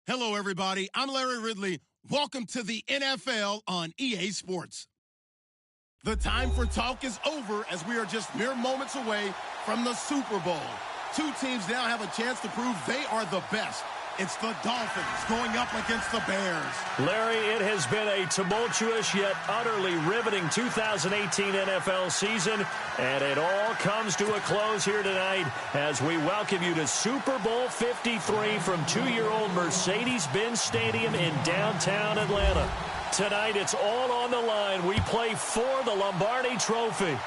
Hello, everybody. I'm Larry Ridley. Welcome to the NFL on EA Sports. The time for talk is over as we are just mere moments away from the Super Bowl. Two teams now have a chance to prove they are the best. It's the Dolphins going up against the Bears. Larry, it has been a tumultuous yet utterly riveting 2018 NFL season, and it all comes to a close here tonight as we welcome you to Super Bowl 53 from 2-year-old Mercedes-Benz Stadium in downtown Atlanta. Tonight, it's all on the line. We play for the Lombardi Trophy.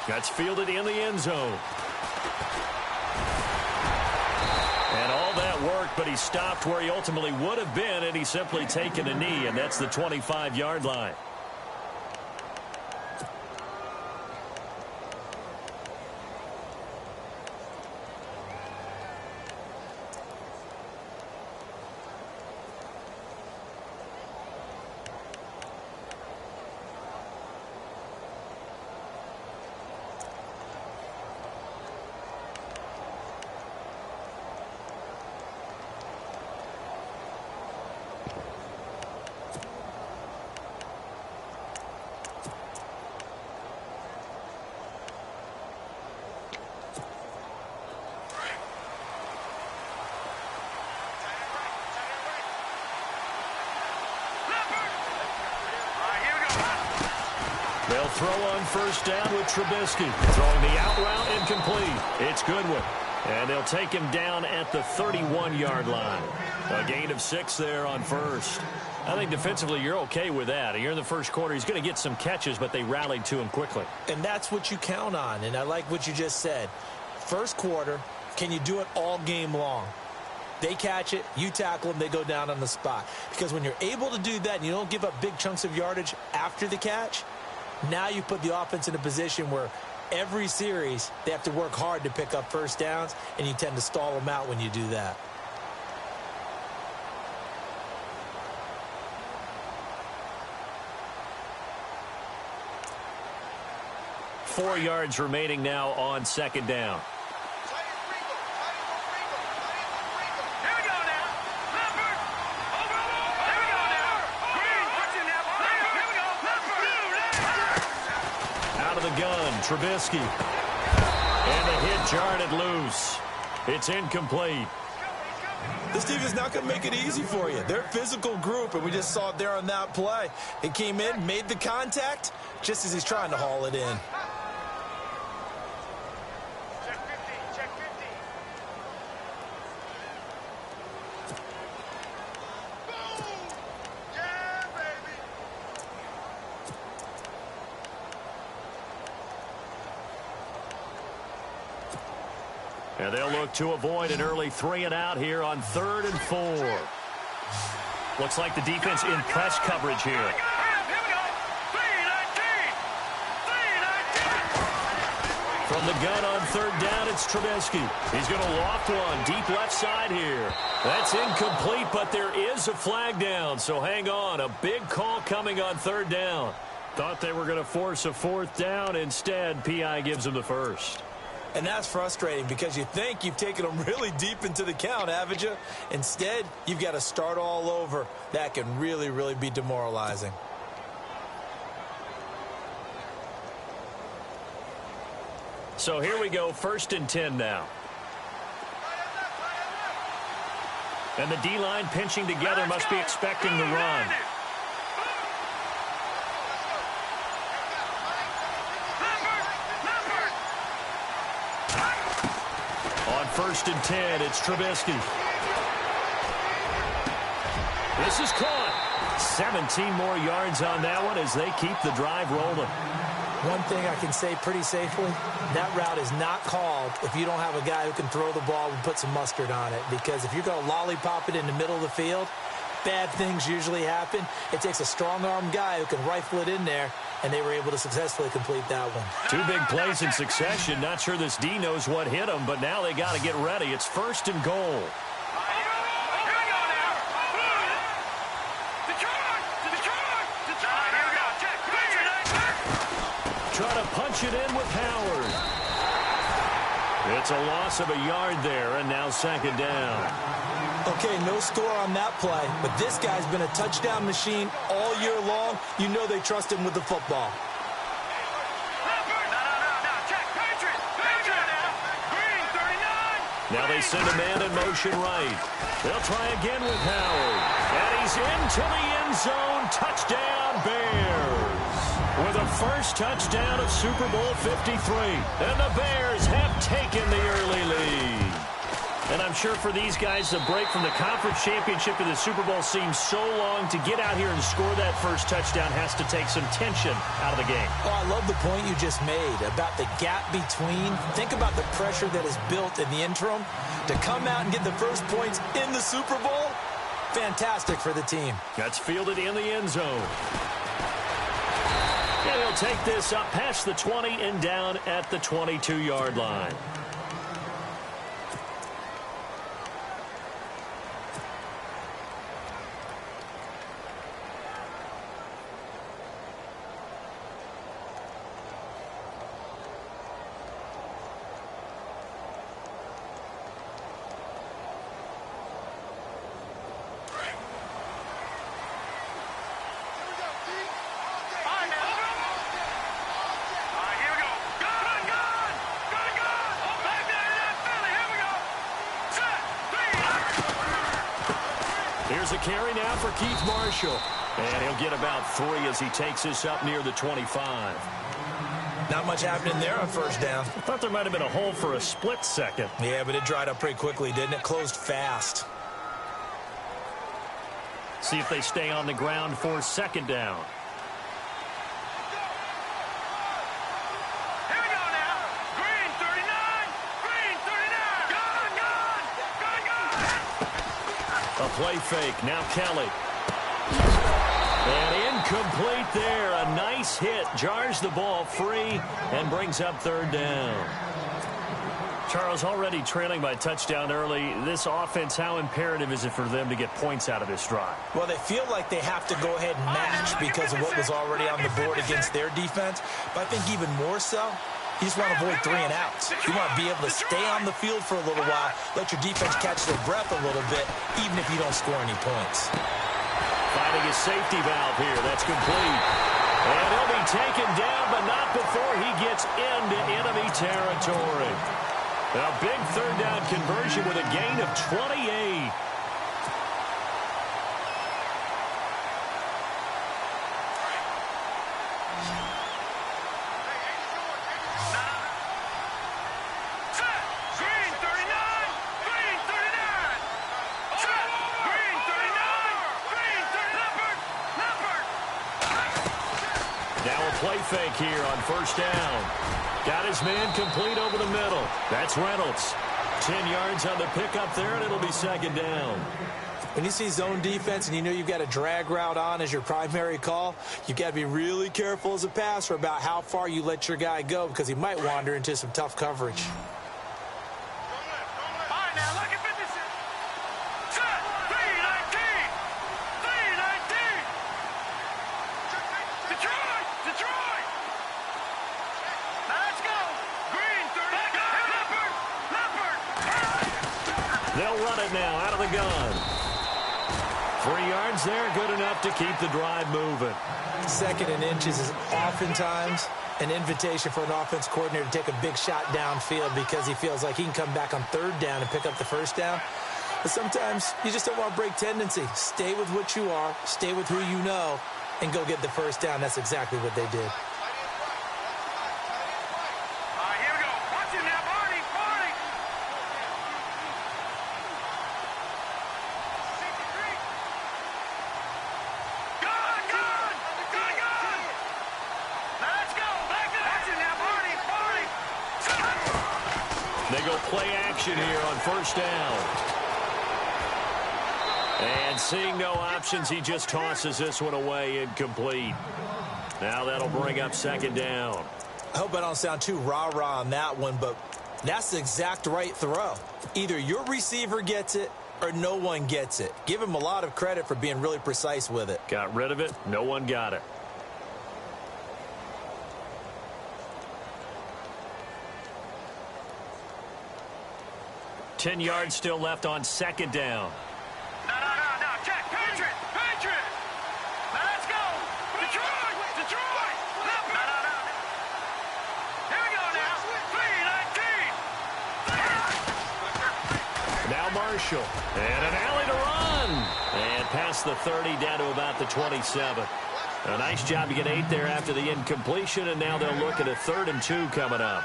That's fielded in the end zone. And all that worked, but he stopped where he ultimately would have been had he simply taken a knee, and that's the 25-yard line. They'll throw on first down with Trubisky. Throwing the out route incomplete. It's Goodwin. And they'll take him down at the 31-yard line. A gain of 6 there on first. I think defensively you're okay with that. You're in the first quarter. He's going to get some catches, but they rallied to him quickly. And that's what you count on. And I like what you just said. First quarter, can you do it all game long? They catch it, you tackle them, they go down on the spot. Because when you're able to do that and you don't give up big chunks of yardage after the catch, now you put the offense in a position where every series they have to work hard to pick up first downs, and you tend to stall them out when you do that. Four yards remaining now on second down. Gun, Trubisky. And the hit jarred it loose. It's incomplete. This team is not going to make it easy for you. They're a physical group, and we just saw it there on that play. He came in, made the contact, just as he's trying to haul it in. And they'll look to avoid an early 3-and-out here on 3rd and 4. Looks like the defense in press coverage here. From the gun on 3rd down, it's Trubisky. He's going to loft one deep left side here. That's incomplete, but there is a flag down, so hang on. A big call coming on 3rd down. Thought they were going to force a 4th down. Instead, P.I. gives them the first. And that's frustrating because you think you've taken them really deep into the count, haven't you? Instead, you've got to start all over. That can really, really be demoralizing. So here we go, 1st and 10 now. And the D-line pinching together, must be expecting the run. On 1st and 10, it's Trubisky. This is caught. 17 more yards on that one as they keep the drive rolling. One thing I can say pretty safely, that route is not called if you don't have a guy who can throw the ball and put some mustard on it. Because if you're going to lollipop it in the middle of the field, bad things usually happen. It takes a strong-arm guy who can rifle it in there, and they were able to successfully complete that one. 2 big plays in succession. Not sure this D knows what hit him, but now they got to get ready. It's 1st and goal. Try to punch it in with Howard. It's a loss of a yard there, and now second down. Okay, no score on that play, but this guy's been a touchdown machine all year long. You know they trust him with the football. Now they send a man in motion right. They'll try again with Howard. And he's into the end zone. Touchdown, Bears. With a first touchdown of Super Bowl 53. And the Bears have taken the early lead. And I'm sure for these guys, the break from the conference championship to the Super Bowl seems so long. To get out here and score that first touchdown has to take some tension out of the game. Oh, I love the point you just made about the gap between. Think about the pressure that is built in the interim. To come out and get the first points in the Super Bowl, fantastic for the team. That's fielded in the end zone. And he'll take this up past the 20 and down at the 22-yard line. Here's a carry now for Keith Marshall. And he'll get about 3 as he takes this up near the 25. Not much happening there on first down. I thought there might have been a hole for a split second. Yeah, but it dried up pretty quickly, didn't it? Closed fast. See if they stay on the ground for second down. A play fake. Now Kelly. And incomplete there. A nice hit. Jars the ball free and brings up third down. Charles, already trailing by touchdown early. This offense, how imperative is it for them to get points out of this drive? Well, they feel like they have to go ahead and match because of what was already on the board against their defense. But I think even more so, you just want to avoid 3 and outs. You want to be able to stay on the field for a little while, let your defense catch their breath a little bit, even if you don't score any points. Finding his safety valve here. That's complete. And he'll be taken down, but not before he gets into enemy territory. A big third down conversion with a gain of 28. Play fake here on first down. Got his man complete over the middle. That's Reynolds. 10 yards on the pickup there, and it'll be second down. When you see zone defense and you know you've got a drag route on as your primary call, you've got to be really careful as a passer about how far you let your guy go because he might wander into some tough coverage. They'll run it now out of the gun. 3 yards there, good enough to keep the drive moving. Second and inches is oftentimes an invitation for an offense coordinator to take a big shot downfield because he feels like he can come back on third down and pick up the first down. But sometimes you just don't want to break tendency. Stay with what you are, stay with who you know, and go get the first down. That's exactly what they did. They go play action here on first down. And seeing no options, he just tosses this one away incomplete. Now that'll bring up second down. I hope I don't sound too rah-rah on that one, but that's the exact right throw. Either your receiver gets it or no one gets it. Give him a lot of credit for being really precise with it. Got rid of it. No one got it. 10 yards still left on second down. No. Check. Patriot. Now let's go. Detroit. No. Here we go now. 3-19. Now Marshall. And an alley to run. And past the 30 down to about the 27. A nice job to get 8 there after the incompletion, and now they'll look at a 3rd and 2 coming up.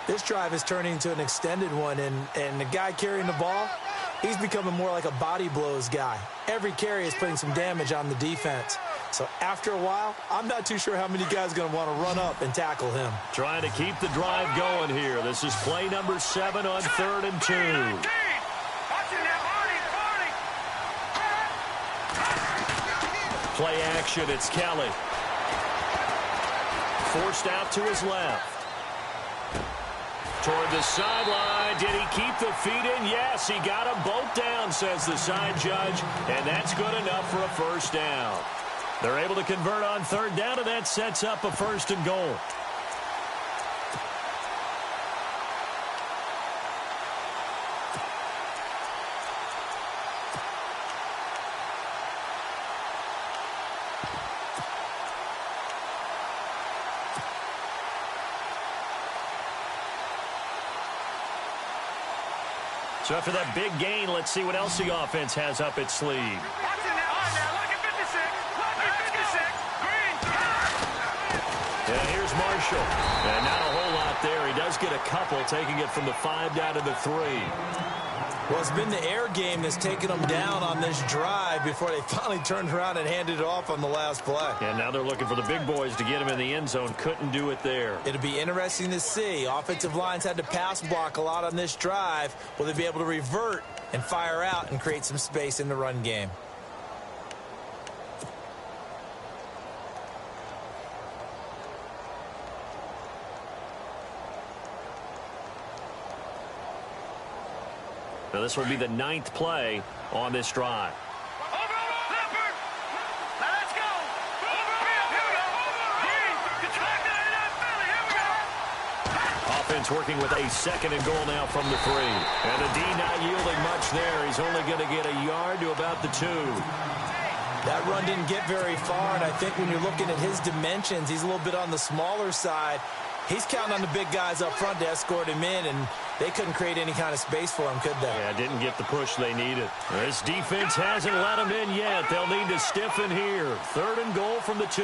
This drive is turning into an extended one, and the guy carrying the ball, he's becoming more like a body blows guy. Every carry is putting some damage on the defense. So after a while, I'm not too sure how many guys are going to want to run up and tackle him. Trying to keep the drive going here. This is play number 7 on 3rd and 2. Play action, it's Kelly. Forced out to his left. Toward the sideline. Did he keep the feet in? Yes, he got them both down, says the side judge. And that's good enough for a first down. They're able to convert on 3rd down, and that sets up a 1st and goal. So after that big gain, let's see what else the offense has up its sleeve. Yeah, here's Marshall. And not a whole lot there. He does get a couple, taking it from the 5 down to the 3. Well, it's been the air game that's taken them down on this drive before they finally turned around and handed it off on the last play. And now they're looking for the big boys to get him in the end zone. Couldn't do it there. It'll be interesting to see. Offensive lines had to pass block a lot on this drive. Will they be able to revert and fire out and create some space in the run game? Now this will be the 9th play on this drive. Offense working with a 2nd and goal now from the 3. And the D not yielding much there. He's only going to get a yard to about the 2. That run didn't get very far, and I think when you're looking at his dimensions, he's a little bit on the smaller side. He's counting on the big guys up front to escort him in, and they couldn't create any kind of space for him, could they? Yeah, didn't get the push they needed. This defense hasn't let him in yet. They'll need to stiffen here. 3rd and goal from the 2.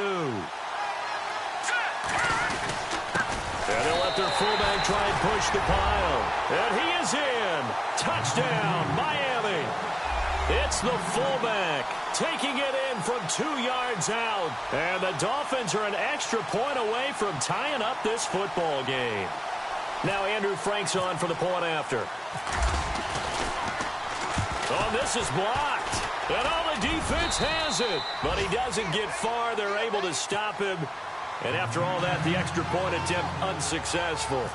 And they'll let their fullback try and push the pile. And he is in. Touchdown, Miami. It's the fullback taking it in from 2 yards out. And the Dolphins are an extra point away from tying up this football game. Now Andrew Frank's on for the point after. Oh, this is blocked. And all the defense has it. But he doesn't get far. They're able to stop him. And after all that, the extra point attempt unsuccessful.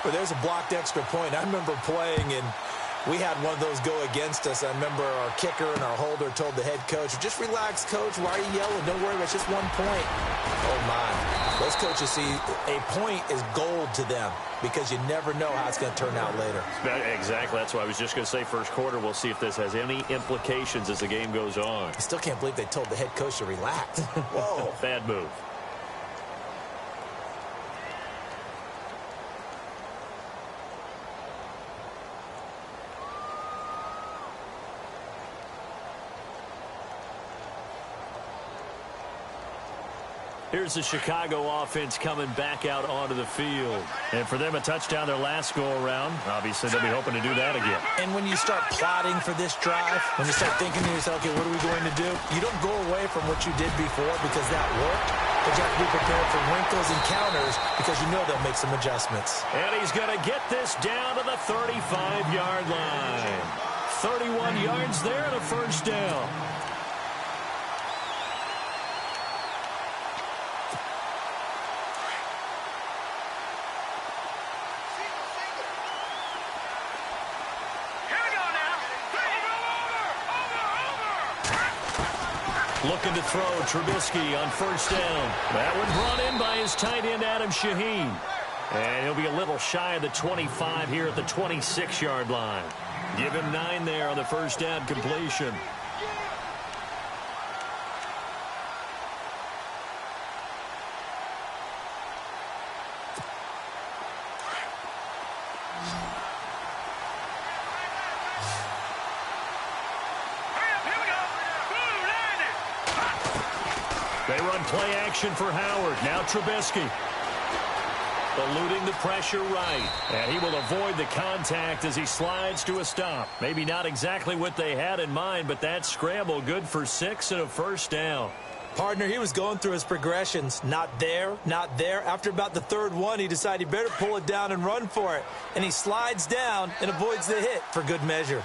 But there's a blocked extra point. I remember playing, and we had one of those go against us. I remember our kicker and our holder told the head coach, just relax, coach. Why are you yelling? Don't worry, it's just 1 point. Oh, my. Those coaches see a point is gold to them because you never know how it's going to turn out later. Exactly. That's why I was just going to say first quarter. We'll see if this has any implications as the game goes on. I still can't believe they told the head coach to relax. Whoa. Bad move. Here's the Chicago offense coming back out onto the field. And for them, a touchdown their last go-around. Obviously, they'll be hoping to do that again. And when you start plotting for this drive, when you start thinking to yourself, okay, what are we going to do? You don't go away from what you did before because that worked. But you have to be prepared for wrinkles and counters because you know they'll make some adjustments. And he's going to get this down to the 35-yard line. 31 yards there and a first down. Looking to throw Trubisky on first down. That one brought in by his tight end, Adam Shaheen. And he'll be a little shy of the 25 here at the 26-yard line. Give him 9 there on the first down completion. They run play action for Howard. Now Trubisky. Eluding the pressure right. And he will avoid the contact as he slides to a stop. Maybe not exactly what they had in mind, but that scramble good for 6 and a first down. Partner, he was going through his progressions. Not there, not there. After about the third one, he decided he better pull it down and run for it. And he slides down and avoids the hit for good measure.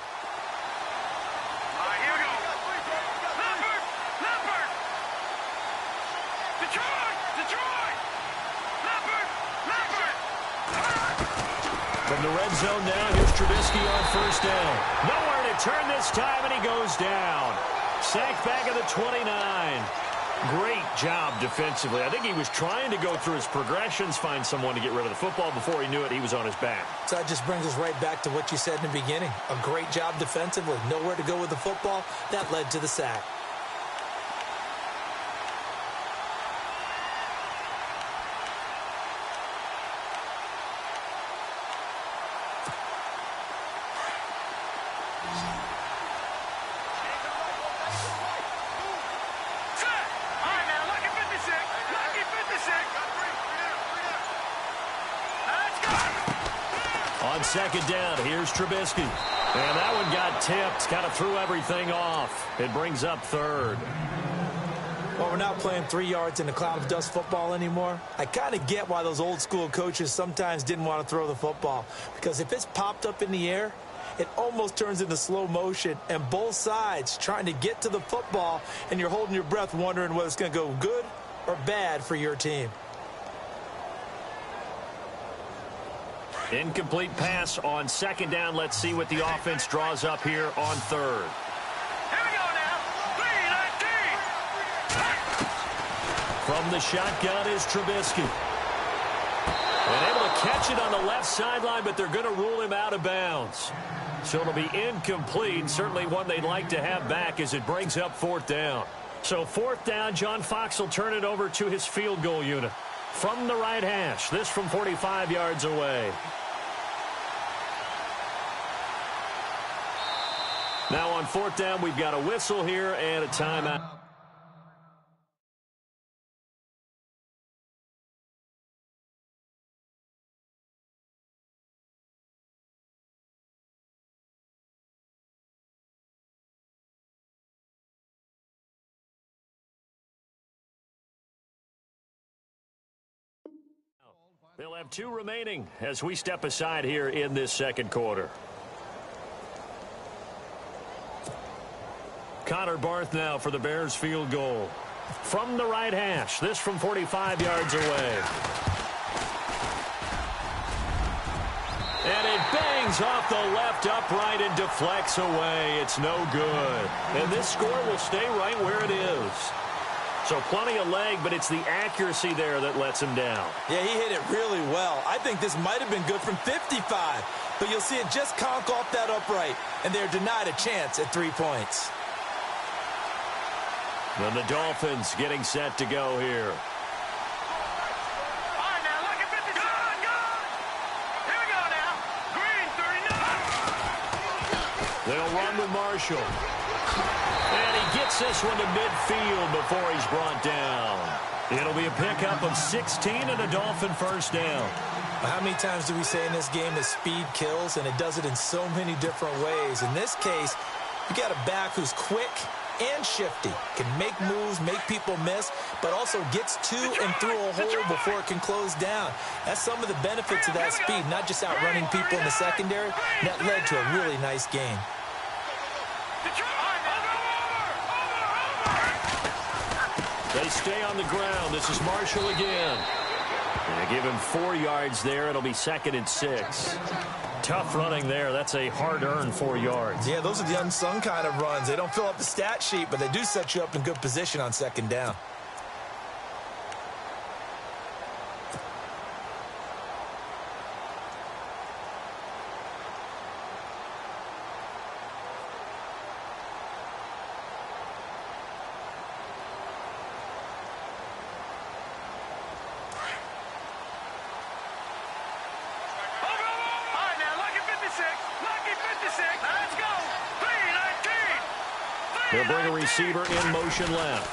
From the red zone now, here's Trubisky on first down. Nowhere to turn this time, and he goes down. Sacked back at the 29. Great job defensively. I think he was trying to go through his progressions, find someone to get rid of the football. Before he knew it, he was on his back. So that just brings us right back to what you said in the beginning. A great job defensively. Nowhere to go with the football. That led to the sack. On second down, here's Trubisky. And that one got tipped, kind of threw everything off. It brings up third. Well, we're not playing 3 yards in a cloud of dust football anymore. I kind of get why those old school coaches sometimes didn't want to throw the football. Because if it's popped up in the air, it almost turns into slow motion. And both sides trying to get to the football, and you're holding your breath wondering whether it's going to go good or bad for your team. Incomplete pass on second down. Let's see what the offense draws up here on third. Here we go now. 3-19. From the shotgun is Trubisky. And able to catch it on the left sideline, but they're going to rule him out of bounds. So it'll be incomplete. Certainly one they'd like to have back as it brings up fourth down. So fourth down, John Fox will turn it over to his field goal unit. From the right hash, this from 45 yards away. Now on fourth down, we've got a whistle here and a timeout. They'll have 2 remaining as we step aside here in this second quarter. Connor Barth now for the Bears field goal. From the right hash, this from 45 yards away. And it bangs off the left upright and deflects away. It's no good. And this score will stay right where it is. So plenty of leg, but it's the accuracy there that lets him down. Yeah, he hit it really well. I think this might have been good from 55. But you'll see it just conk off that upright, and they're denied a chance at 3 points. And the Dolphins getting set to go here. All right, now, look at 57. Good. Here we go now. Green, 39. They'll run with Marshall. And he gets this one to midfield before he's brought down. It'll be a pickup of 16 and a Dolphin first down. How many times do we say in this game that speed kills, and it does it in so many different ways? In this case, you got a back who's quick and shifty, can make moves, make people miss, but also gets to and through a hole before it can close down. That's some of the benefits of that speed, not just outrunning people in the secondary. That led to a really nice game. They stay on the ground. This is Marshall again. And they give him 4 yards there. It'll be 2nd and 6. Tough running there. That's a hard-earned 4 yards. Yeah, those are the unsung kind of runs. They don't fill up the stat sheet, but they do set you up in good position on second down. He'll bring a receiver in motion left.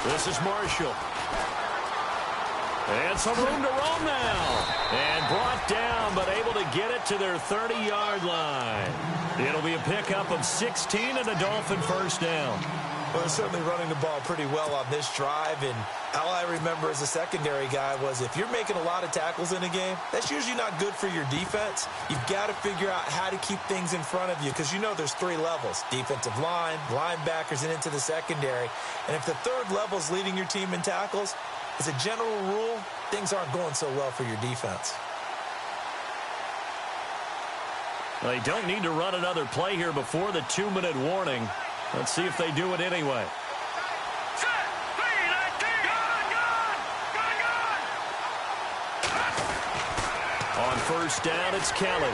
This is Marshall. And some room to roam now. And brought down, but able to get it to their 30-yard line. It'll be a pickup of 16 and a Dolphin first down. Well, they're certainly running the ball pretty well on this drive, and all I remember as a secondary guy was if you're making a lot of tackles in a game, that's usually not good for your defense. You've got to figure out how to keep things in front of you because you know there's three levels, defensive line, linebackers, and into the secondary. And if the third level is leading your team in tackles, as a general rule, things aren't going so well for your defense. They don't need to run another play here before the 2-minute warning. Let's see if they do it anyway. On first down, it's Kelly.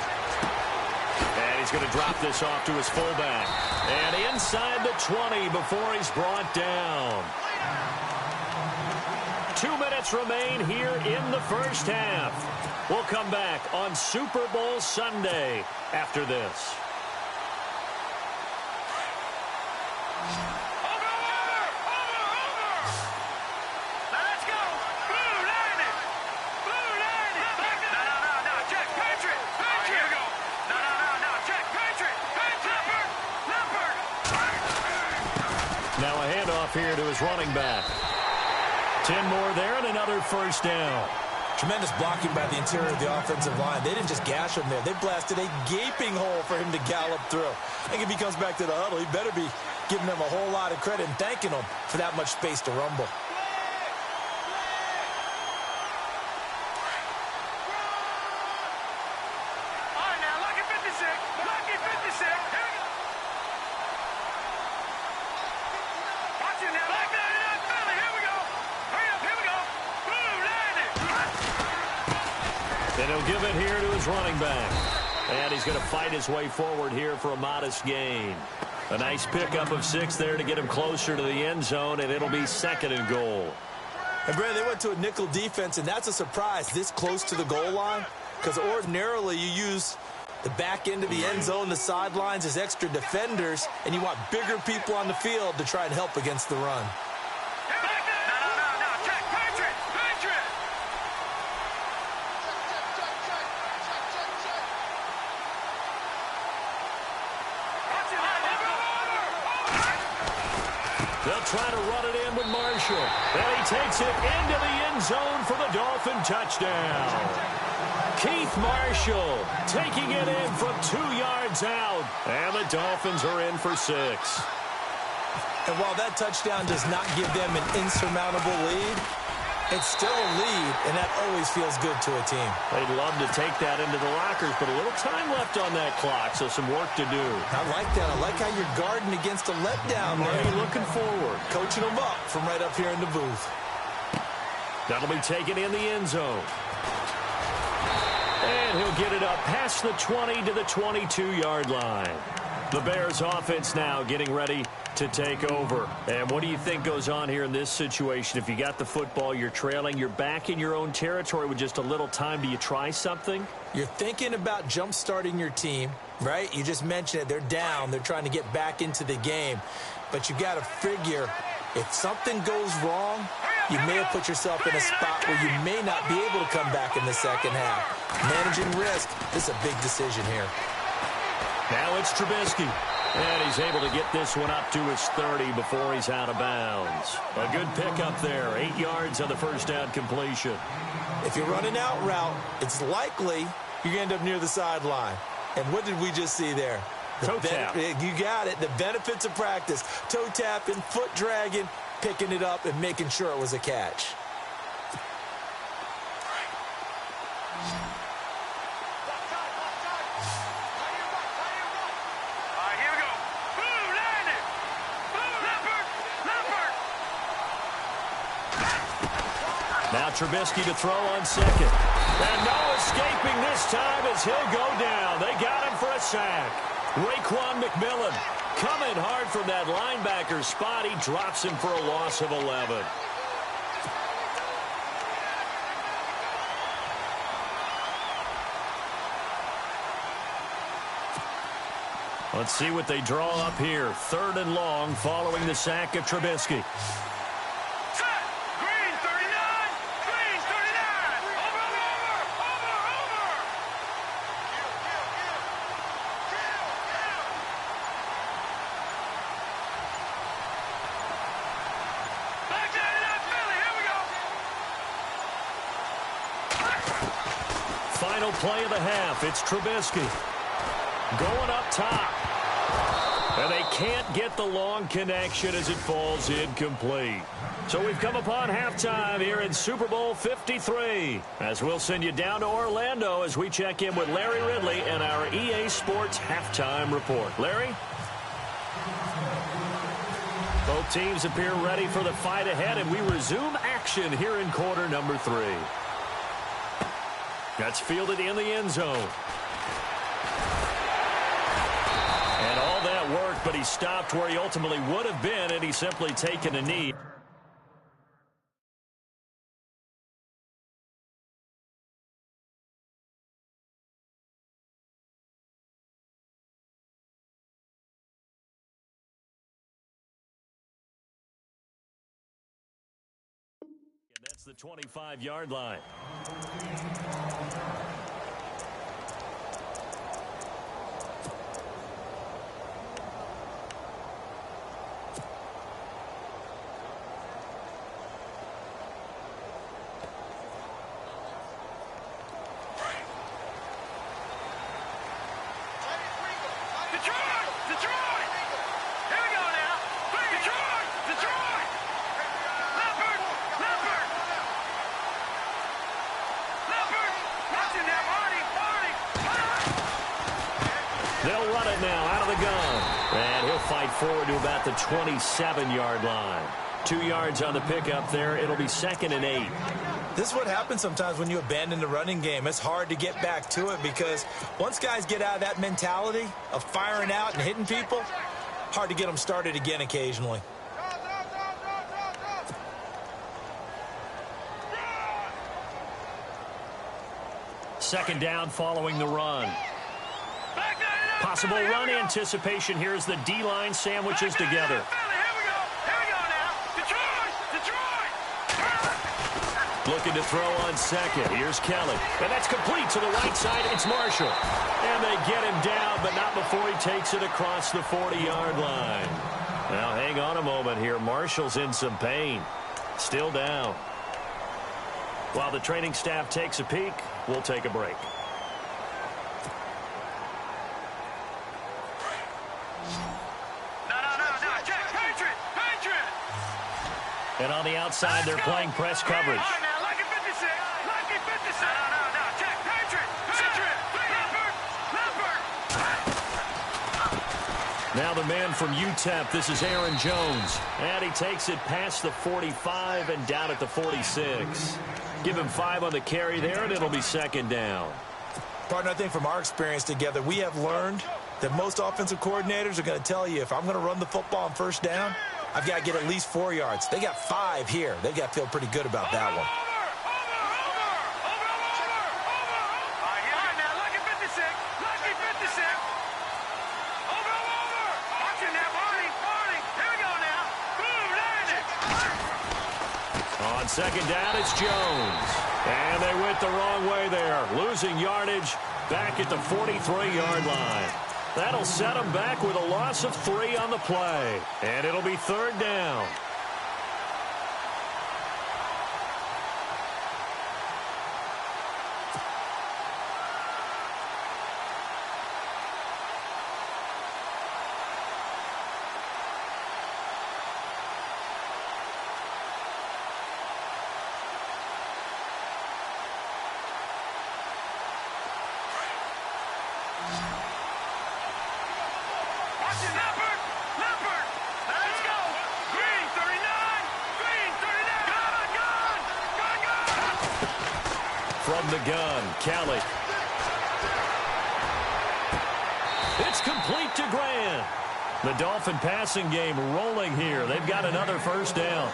And he's going to drop this off to his fullback. And inside the 20 before he's brought down. 2 minutes remain here in the first half. We'll come back on Super Bowl Sunday after this. Now a handoff here to his running back. 10 more there and another first down. Tremendous blocking by the interior of the offensive line. They didn't just gash him there. They blasted a gaping hole for him to gallop through. I think if he comes back to the huddle, he better be giving them a whole lot of credit and thanking them for that much space to rumble. And he'll give it here to his running back. And he's going to fight his way forward here for a modest gain. A nice pickup of 6 there to get him closer to the end zone, and it'll be 2nd and goal. And, Brad, they went to a nickel defense, and that's a surprise this close to the goal line because ordinarily you use the back end of the end zone, the sidelines as extra defenders, and you want bigger people on the field to try and help against the run. They'll try to run it in with Marshall. And he takes it into the end zone for the Dolphin touchdown. Keith Marshall taking it in from 2 yards out. And the Dolphins are in for 6. And while that touchdown does not give them an insurmountable lead, it's still a lead, and that always feels good to a team. They'd love to take that into the lockers, but a little time left on that clock, so some work to do. I like that. I like how you're guarding against a letdown there. Already looking forward. Coaching them up from right up here in the booth. That'll be taken in the end zone. And he'll get it up past the 20 to the 22-yard line. The Bears offense now getting ready to take over. And what do you think goes on here in this situation? If you got the football, you're trailing, you're back in your own territory with just a little time. Do you try something? You're thinking about jump-starting your team, right? You just mentioned it. They're down. They're trying to get back into the game. But you got to figure if something goes wrong, you may have put yourself in a spot where you may not be able to come back in the second half. Managing risk, this is a big decision here. Now it's Trubisky. And he's able to get this one up to his 30 before he's out of bounds. A good pickup there. 8 yards on the first down completion. If you're running out route, it's likely you're going to end up near the sideline. And what did we just see there? Toe tap. You got it. The benefits of practice. Toe tapping, foot dragging, picking it up, and making sure it was a catch. Now Trubisky to throw on second. And no escaping this time as he'll go down. They got him for a sack. Raekwon McMillan coming hard from that linebacker spot. He drops him for a loss of 11. Let's see what they draw up here. 3rd and long following the sack of Trubisky. Set. Green 39. Green 39. Over. Back down to that Philly. Here we go. Final play of the half. It's Trubisky going up top. And they can't get the long connection as it falls incomplete. So we've come upon halftime here in Super Bowl 53. As we'll send you down to Orlando as we check in with Larry Ridley and our EA Sports halftime report. Larry? Both teams appear ready for the fight ahead, and we resume action here in quarter number 3. That's fielded in the end zone. And all that worked, but he stopped where he ultimately would have been, and he's simply taken a knee. And that's the 25-yard line. They'll run it now out of the gun. And he'll fight forward to about the 27-yard line. 2 yards on the pickup there. It'll be 2nd and 8. This is what happens sometimes when you abandon the running game. It's hard to get back to it because once guys get out of that mentality of firing out and hitting people, hard to get them started again occasionally. Second down following the run. Possible run anticipation here as the D-line sandwiches together. Looking to throw on second. Here's Kelly. And that's complete to the right side. It's Marshall. And they get him down, but not before he takes it across the 40-yard line. Now, hang on a moment here. Marshall's in some pain. Still down. While the training staff takes a peek, we'll take a break. And on the outside, they're playing press coverage. Now the man from UTEP, this is Aaron Jones. And he takes it past the 45 and down at the 46. Give him 5 on the carry there, and it'll be 2nd down. Partner, I think from our experience together, we have learned that most offensive coordinators are going to tell you, if I'm going to run the football on 1st down, I've got to get at least 4 yards. They got 5 here. They've got to feel pretty good about that one. On 2nd down, it's Jones. And they went the wrong way there, losing yardage back at the 43-yard line. That'll set them back with a loss of 3 on the play. And it'll be 3rd down. From the gun, Kelly. It's complete to Grant. The Dolphin passing game rolling here. They've got another 1st down.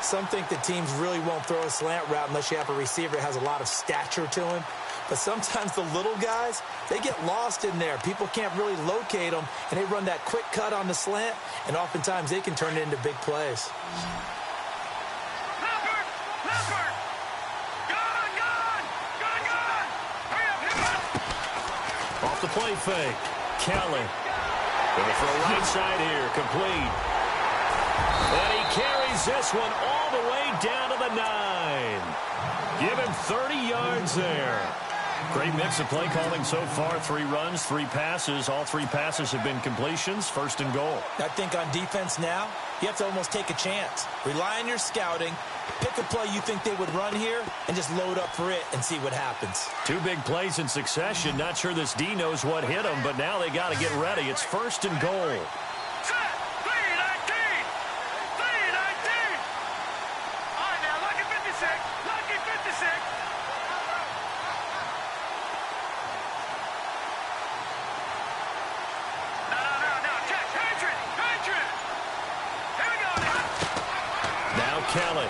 Some think that teams really won't throw a slant route unless you have a receiver that has a lot of stature to him. But sometimes the little guys, they get lost in there. People can't really locate them, and they run that quick cut on the slant, and oftentimes they can turn it into big plays. Off the play fake. Kelly. Going for a right side here. Complete. And he carries this one all the way down to the 9. Give him 30 yards there. Great mix of play calling so far. 3 runs, 3 passes. All 3 passes have been completions. First and goal. I think on defense now, you have to almost take a chance. Rely on your scouting. Pick a play you think they would run here and just load up for it and see what happens. 2 big plays in succession. Not sure this D knows what hit him, but now they got to get ready. It's first and goal. Kelly.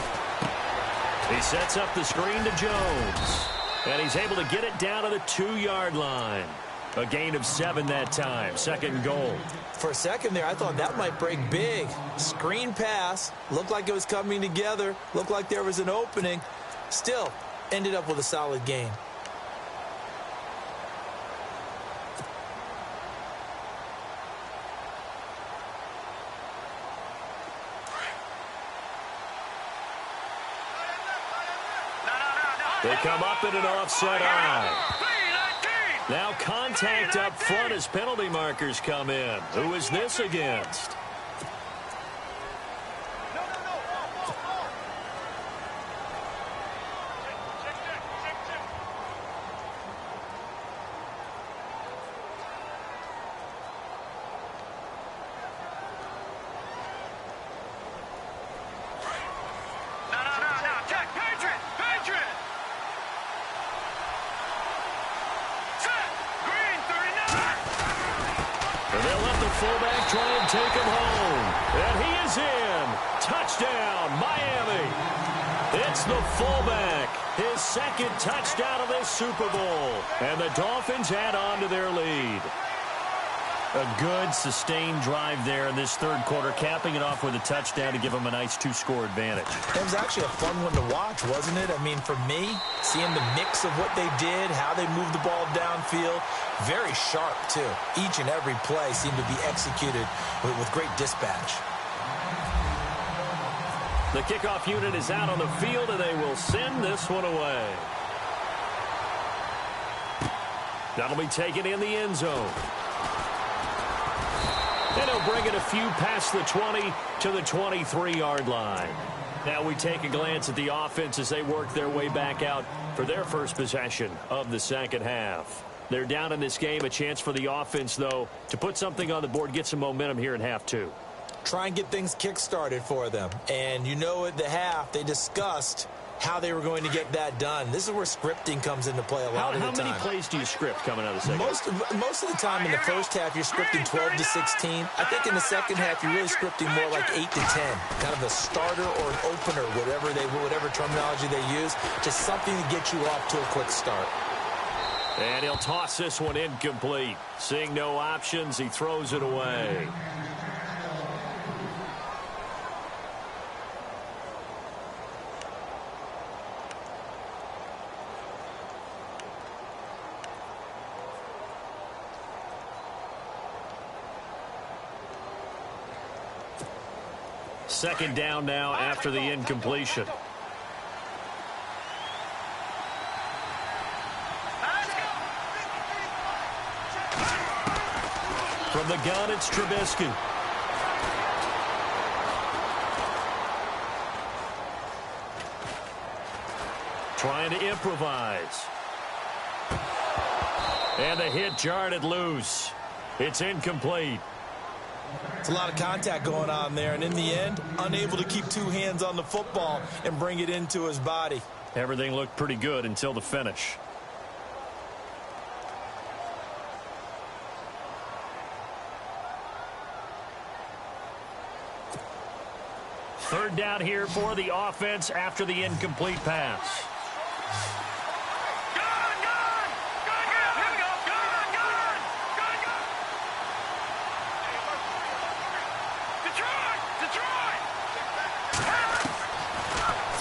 He sets up the screen to Jones. And he's able to get it down to the 2-yard line. A gain of 7 that time. Second and goal. For a second there, I thought that might break big. Screen pass. Looked like it was coming together. Looked like there was an opening. Still, ended up with a solid gain. They come up in an offset eye. Now contact up front as penalty markers come in. Who is this against? Fullback try and take him home. And he is in. Touchdown, Miami. It's the fullback. His second touchdown of this Super Bowl. And the Dolphins add on to their lead. A good, sustained drive there in this third quarter, capping it off with a touchdown to give them a nice 2-score advantage. It was actually a fun one to watch, wasn't it? I mean, for me, seeing the mix of what they did, how they moved the ball downfield, very sharp, too. Each and every play seemed to be executed with great dispatch. The kickoff unit is out on the field, and they will send this one away. That'll be taken in the end zone. And he'll bring it a few past the 20 to the 23-yard line. Now we take a glance at the offense as they work their way back out for their first possession of the second half. They're down in this game. A chance for the offense, though, to put something on the board, get some momentum here in half 2. Try and get things kick-started for them. And you know at the half, they discussed how they were going to get that done. This is where scripting comes into play a lot of the time. How many plays do you script coming out of the second half? Most of the time in the first half, you're scripting 12 to 16. I think in the second half, you're really scripting more like 8 to 10. Kind of a starter or an opener, whatever terminology they use. Just something to get you off to a quick start. And he'll toss this one incomplete. Seeing no options, he throws it away. Second down now after the incompletion. From the gun, it's Trubisky. Trying to improvise. And the hit jarred it loose. It's incomplete. It's a lot of contact going on there, and in the end, unable to keep 2 hands on the football and bring it into his body. Everything looked pretty good until the finish. Third down here for the offense after the incomplete pass. Gun!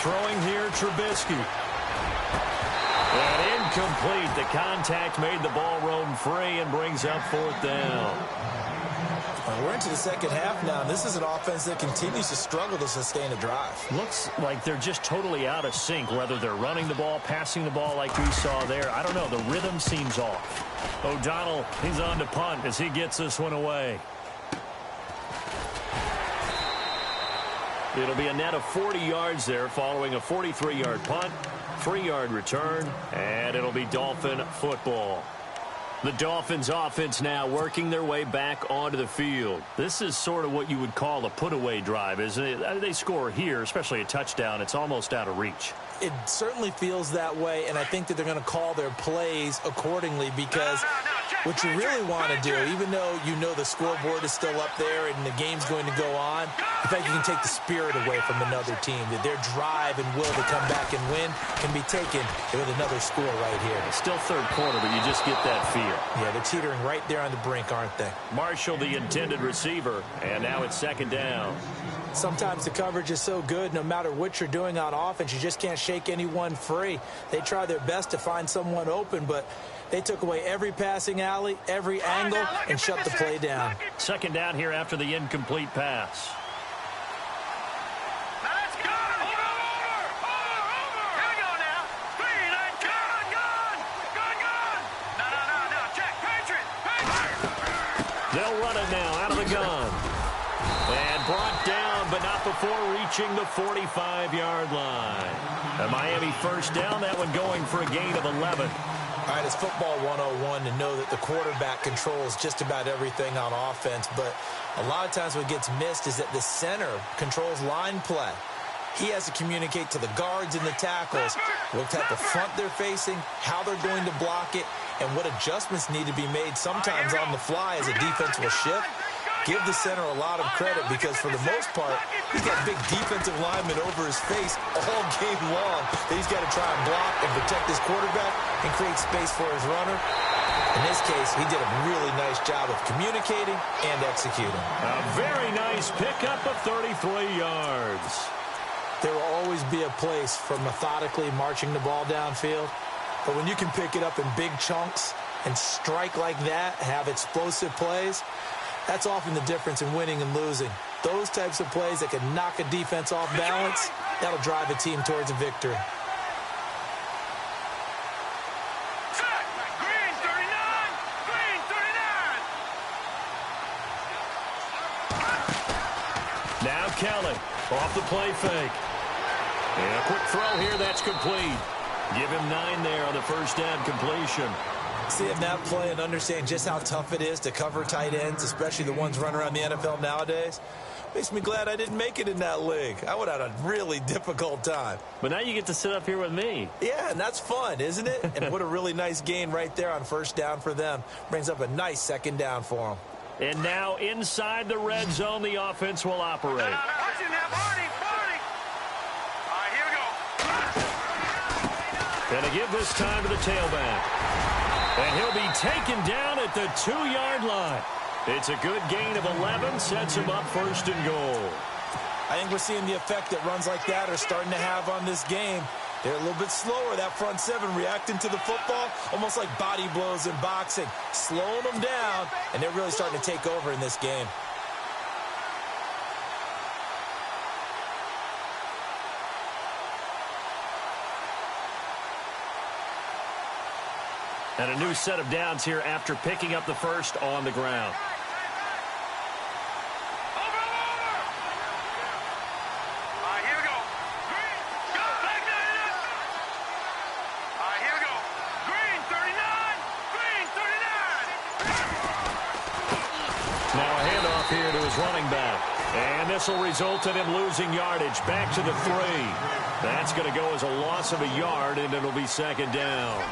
Throwing here, Trubisky. And incomplete. The contact made the ball roam free and brings up 4th down. We're into the second half now, and this is an offense that continues to struggle to sustain a drive. Looks like they're just totally out of sync, whether they're running the ball, passing the ball like we saw there. I don't know. The rhythm seems off. O'Donnell, he's on to punt as he gets this one away. It'll be a net of 40 yards there following a 43-yard punt, 3-yard return, and it'll be Dolphin football. The Dolphins offense now working their way back onto the field. This is sort of what you would call a put-away drive, isn't it? They score here, especially a touchdown. It's almost out of reach. It certainly feels that way, and I think that they're going to call their plays accordingly because what you really want to do, even though you know the scoreboard is still up there and the game's going to go on, the fact you can take the spirit away from another team, that their drive and will to come back and win can be taken with another score right here. It's still third quarter, but you just get that feel. Yeah, they're teetering right there on the brink, aren't they? Marshall, the intended receiver, and now it's 2nd down. Sometimes the coverage is so good, no matter what you're doing on offense, you just can't shake anyone free. They try their best to find someone open, but they took away every passing alley, every angle, and shut the play down. 2nd down here after the incomplete pass. They'll run it now out of the gun. And brought down, but not before reaching the 45-yard line. A Miami 1st down, that one going for a gain of 11. All right, it's football 101 to know that the quarterback controls just about everything on offense, but a lot of times what gets missed is that the center controls line play. He has to communicate to the guards and the tackles what type of front they're facing, how they're going to block it, and what adjustments need to be made sometimes on the fly as a defense will shift. Give the center a lot of credit because for the most part, he's got big defensive linemen over his face all game long that he's got to try and block and protect his quarterback and create space for his runner. In this case, he did a really nice job of communicating and executing. A very nice pickup of 33 yards. There will always be a place for methodically marching the ball downfield, but when you can pick it up in big chunks and strike like that, have explosive plays, that's often the difference in winning and losing. Those types of plays that can knock a defense off balance, that'll drive a team towards a victory. Green 39! Green 39! Now Kelly off the play fake. And a quick throw here, that's complete. Give him 9 there on the 1st down completion. Seeing that play and understand just how tough it is to cover tight ends, especially the ones running around the NFL nowadays, makes me glad I didn't make it in that league. I would have had a really difficult time. But now you get to sit up here with me. Yeah, and that's fun, isn't it? And what a really nice gain right there on 1st down for them. Brings up a nice 2nd down for them. And now inside the red zone, the offense will operate. And to give this time to the tailback. And he'll be taken down at the 2-yard line. It's a good gain of 11, sets him up 1st and goal. I think we're seeing the effect that runs like that are starting to have on this game. They're a little bit slower, that front 7, reacting to the football, almost like body blows in boxing, slowing them down, and they're really starting to take over in this game. And a new set of downs here after picking up the 1st on the ground. Here to his running back. And this will result in him losing yardage back to the 3. That's going to go as a loss of a yard, and it'll be 2nd down.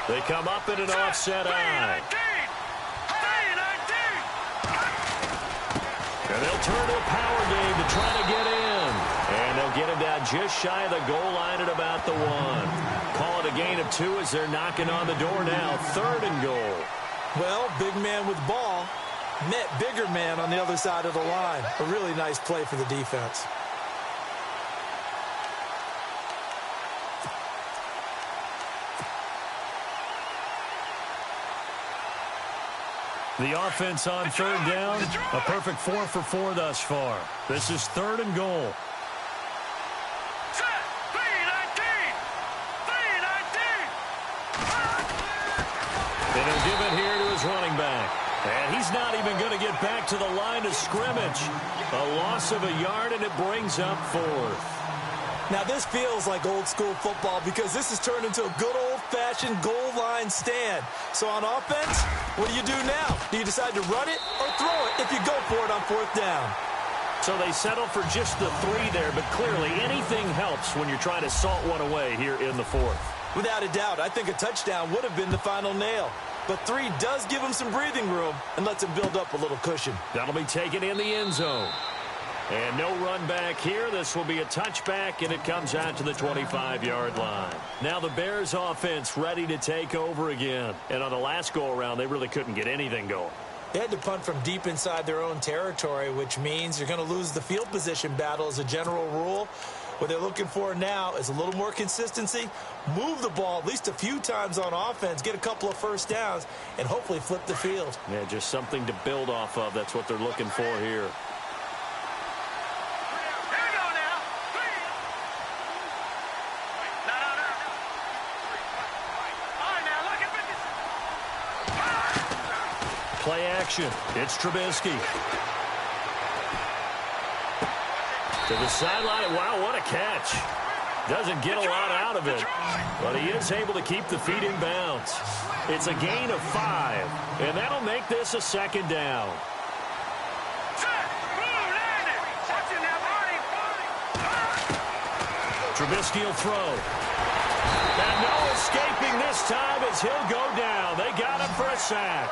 They come up in an offset eye. And they'll turn to a power game to try to get in. And they'll get him down just shy of the goal line at about the 1. Call it a gain of 2 as they're knocking on the door now. 3rd and goal. Well, big man with ball met bigger man on the other side of the line. A really nice play for the defense. The offense on 3rd down, a perfect 4 for 4 thus far. This is 3rd and goal. And he'll give it here to his running back. And he's not even going to get back to the line of scrimmage. A loss of a yard, and it brings up 4th. Now, this feels like old-school football because this has turned into a good old-fashioned goal line stand. So on offense, what do you do now? Do you decide to run it or throw it if you go for it on 4th down? So they settle for just the 3 there, but clearly anything helps when you're trying to salt one away here in the 4th. Without a doubt, I think a touchdown would have been the final nail. But 3 does give him some breathing room and lets him build up a little cushion. That'll be taken in the end zone. And no run back here. This will be a touchback, and it comes out to the 25-yard line. Now the Bears offense ready to take over again. And on the last go-around, they really couldn't get anything going. They had to punt from deep inside their own territory, which means you're going to lose the field position battle as a general rule. What they're looking for now is a little more consistency, move the ball at least a few times on offense, get a couple of first downs, and hopefully flip the field. Yeah, just something to build off of. That's what they're looking for here. Play action. It's Trubisky. To the sideline. Wow, what a catch. Doesn't get a lot out of it, but he is able to keep the feet in bounds. It's a gain of 5, and that'll make this a 2nd down. Trubisky will throw. And no escaping this time as he'll go down. They got him for a sack.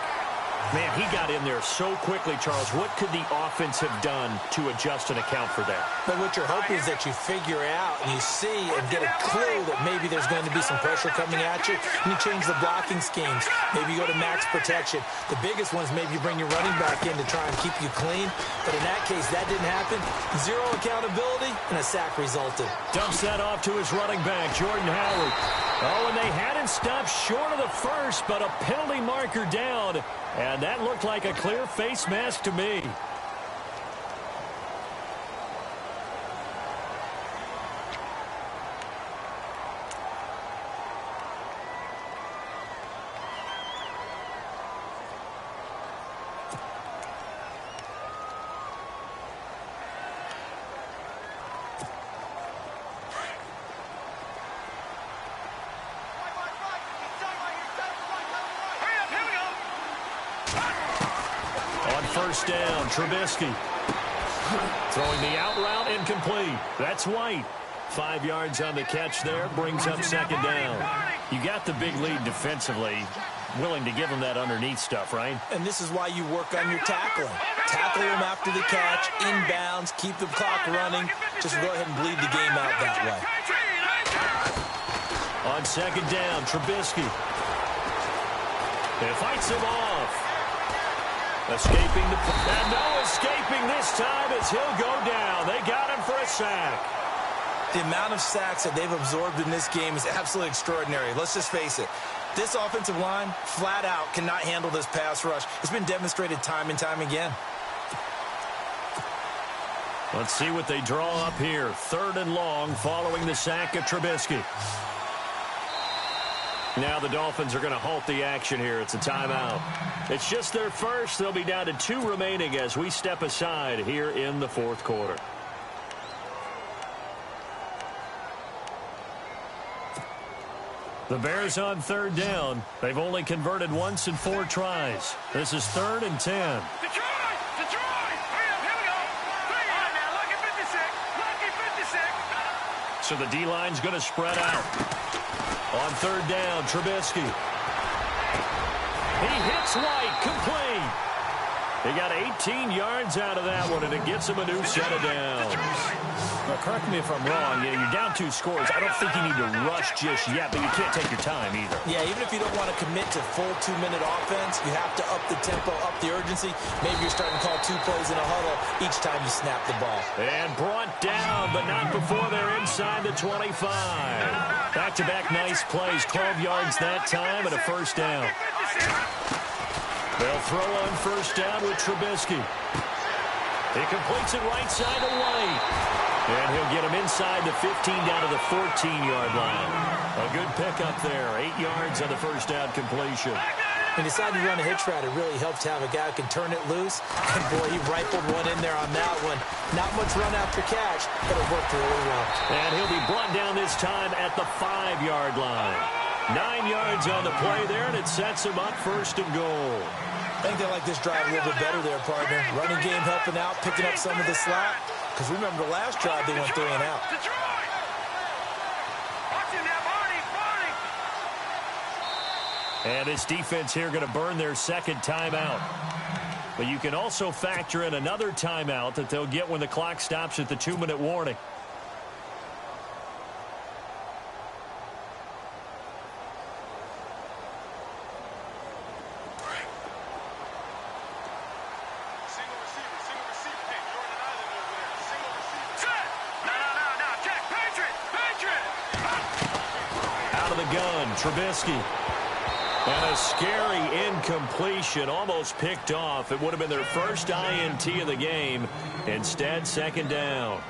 Man, he got in there so quickly, Charles. What could the offense have done to adjust and account for that? But what you're hoping is that you figure out and you see and get a clue that maybe there's going to be some pressure coming at you, and you change the blocking schemes. Maybe you go to max protection. The biggest one is maybe you bring your running back in to try and keep you clean. But in that case, that didn't happen. 0 accountability, and a sack resulted. Dumps that off to his running back, Jordan Howard. Oh, and they had him stopped short of the first, but a penalty marker down. And that looked like a clear face mask to me. First down, Trubisky. Throwing the out route incomplete. That's White. 5 yards on the catch there. Brings up 2nd down. You got the big lead defensively. Willing to give them that underneath stuff, right? And this is why you work on your tackling. Tackle them after the catch, inbounds, keep the clock running. Just go ahead and bleed the game out that way. On 2nd down, Trubisky. It fights him off. Escaping the... And no escaping this time as he'll go down. They got him for a sack. The amount of sacks that they've absorbed in this game is absolutely extraordinary. Let's just face it. This offensive line, flat out, cannot handle this pass rush. It's been demonstrated time and time again. Let's see what they draw up here. 3rd and long following the sack of Trubisky. Now the Dolphins are going to halt the action here. It's a timeout. It's just their first. They'll be down to 2 remaining as we step aside here in the 4th quarter. The Bears on 3rd down. They've only converted once in 4 tries. This is 3rd and 10. So the D-line's going to spread out. On 3rd down, Trubisky. He hits White, complete. He got 18 yards out of that one, and it gets him a new set of downs. Now, correct me if I'm wrong. You're down 2 scores. I don't think you need to rush just yet, but you can't take your time either. Yeah, even if you don't want to commit to full 2-minute offense, you have to up the tempo, up the urgency. Maybe you're starting to call 2 plays in a huddle each time you snap the ball. And brought down, but not before they're inside the 25. Back-to-back nice plays, 12 yards that time, and a first down. They'll throw on first down with Trubisky. He completes it right side to White. And he'll get him inside the 15 down to the 14-yard line. A good pickup there. 8 yards on the first down completion. He decided to run a hitch route. It really helps to have a guy who can turn it loose. And, boy, he rifled one in there on that one. Not much run after catch, but it worked really well. And he'll be brought down this time at the 5-yard line. 9 yards on the play there, and it sets him up first and goal. I think they like this drive a little bit better there, partner. Running game helping out, picking up some of the slack. Because remember, the last drive, they went 3 and out. And this defense here going to burn their second timeout. But you can also factor in another timeout that they'll get when the clock stops at the 2-minute warning. Trubisky. And a scary incompletion, almost picked off. It would have been their first INT of the game. Instead, second down.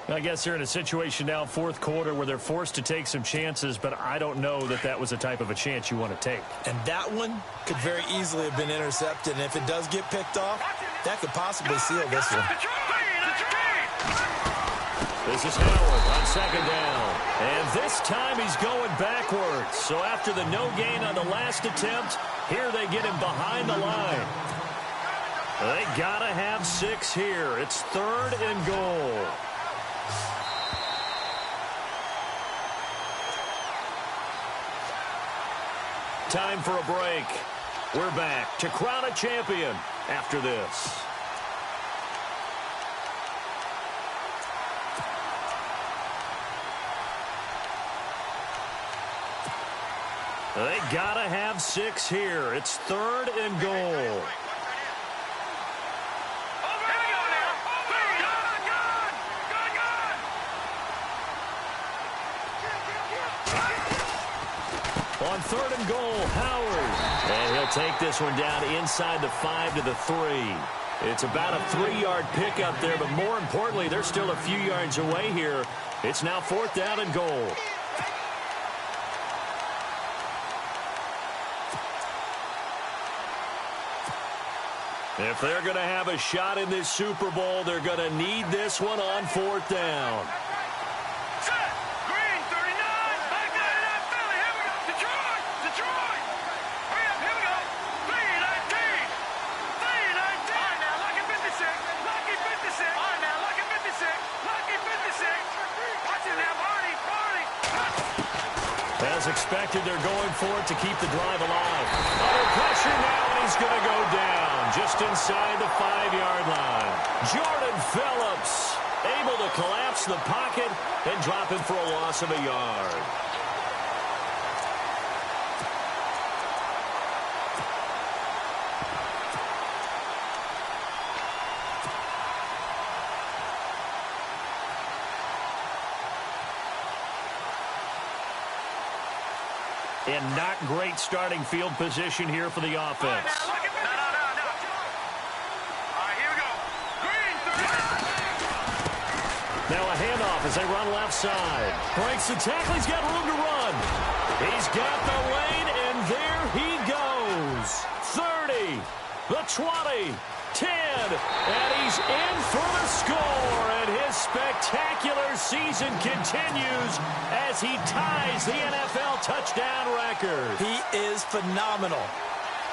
I guess they're in a situation now, fourth quarter, where they're forced to take some chances, but I don't know that that was the type of a chance you want to take. And that one could very easily have been intercepted. And if it does get picked off, that could possibly seal this one. This is Howard on second down. And this time he's going backwards. So after the no gain on the last attempt, here they get him behind the line. They got to have 6 here. It's 3rd and goal. Time for a break. We're back to crown a champion after this. They got to have 6 here. It's 3rd and goal. On 3rd and goal, Howard. And he'll take this one down inside the 5 to the 3. It's about a 3-yard pickup there, but more importantly, they're still a few yards away here. It's now 4th down and goal. If they're going to have a shot in this Super Bowl, they're going to need this one on 4th down. Set. Green, 39. Back there in that Philly. Here we go. Detroit. Hurry up. Here we go. 3-19. 3-19. All right, now. Lucky 56. Lucky 56. All right, now. Lucky 56. Lucky 56. Watch it now. Barney. As expected, they're going for it to keep the drive alive. Under pressure now, and he's going to go down just inside the 5-yard line. Jordan Phillips able to collapse the pocket and drop him for a loss of a yard. And not great starting field position here for the offense. No. All right, here we go. Green, 39. Now a handoff as they run left side. Breaks the tackle. He's got room to run. He's got the lane, and there he goes. 30, the 20, 10, and he's in for the score. And his spectacular season continues as he ties the NFL touchdown record. He is phenomenal.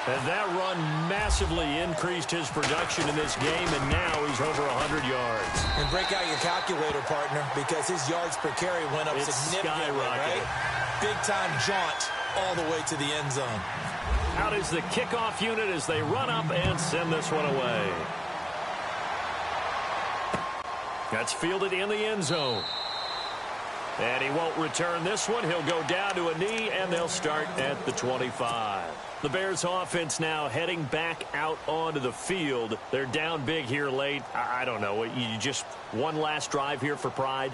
And that run massively increased his production in this game, and now he's over 100 yards. And break out your calculator, partner, because his yards per carry went up significantly, right? Big-time jaunt all the way to the end zone. Out is the kickoff unit as they run up and send this one away. That's fielded in the end zone. And he won't return this one. He'll go down to a knee, and they'll start at the 25. The Bears offense now heading back out onto the field. They're down big here late. I don't know. You just one last drive here for pride?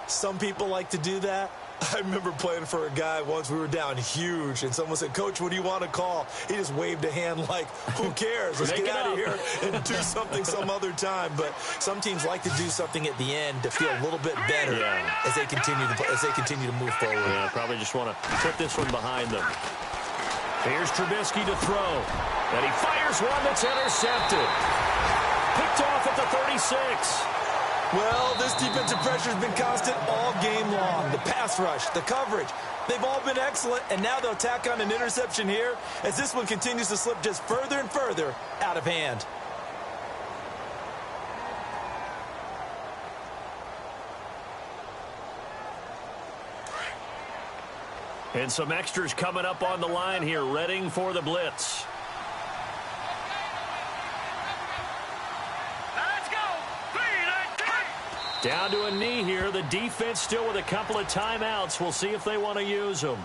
Some people like to do that. I remember playing for a guy once. We were down huge, and someone said, "Coach, what do you want to call?" He just waved a hand like, who cares? Let's get out of here and do something some other time. But some teams like to do something at the end to feel a little bit better as they continue to move forward. Yeah, probably just want to put this one behind them. Here's Trubisky to throw. And he fires one that's intercepted. Picked off at the 36. Well, this defensive pressure has been constant all game long. The pass rush, the coverage, they've all been excellent, and now they'll tack on an interception here as this one continues to slip just further and further out of hand. And some extras coming up on the line here, readying for the blitz. Down to a knee here. The defense still with a couple of timeouts. We'll see if they want to use them.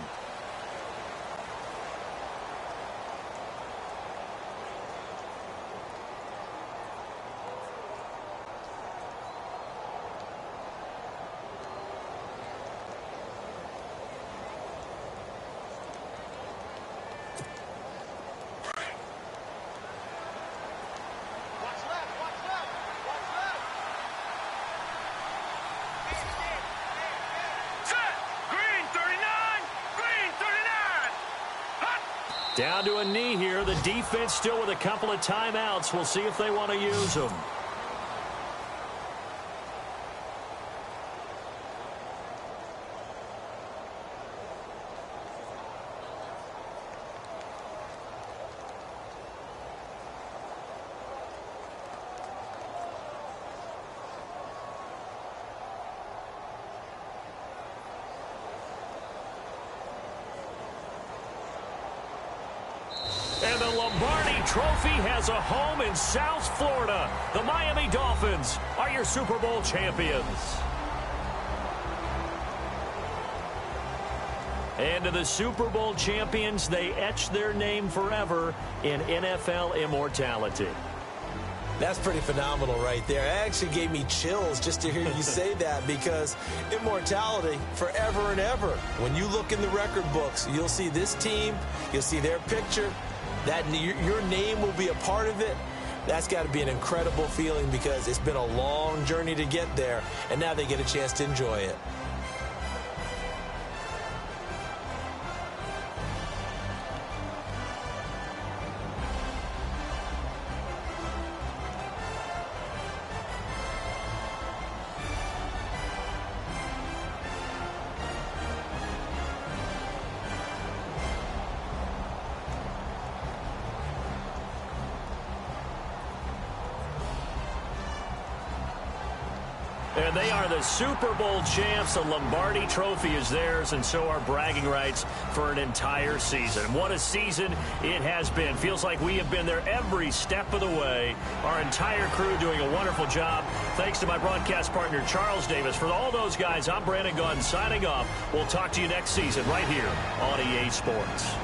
Down to a knee here. The defense still with a couple of timeouts. We'll see if they want to use them. And the Lombardi Trophy has a home in South Florida. The Miami Dolphins are your Super Bowl champions. And to the Super Bowl champions, they etch their name forever in NFL immortality. That's pretty phenomenal right there. It actually gave me chills just to hear you say that, because immortality forever and ever. When you look in the record books, you'll see this team, you'll see their picture, that your name will be a part of it. That's got to be an incredible feeling, because it's been a long journey to get there, and now they get a chance to enjoy it. And they are the Super Bowl champs. The Lombardi Trophy is theirs, and so are bragging rights for an entire season. What a season it has been. Feels like we have been there every step of the way. Our entire crew doing a wonderful job. Thanks to my broadcast partner, Charles Davis. For all those guys, I'm Brandon Gunn signing off. We'll talk to you next season right here on EA Sports.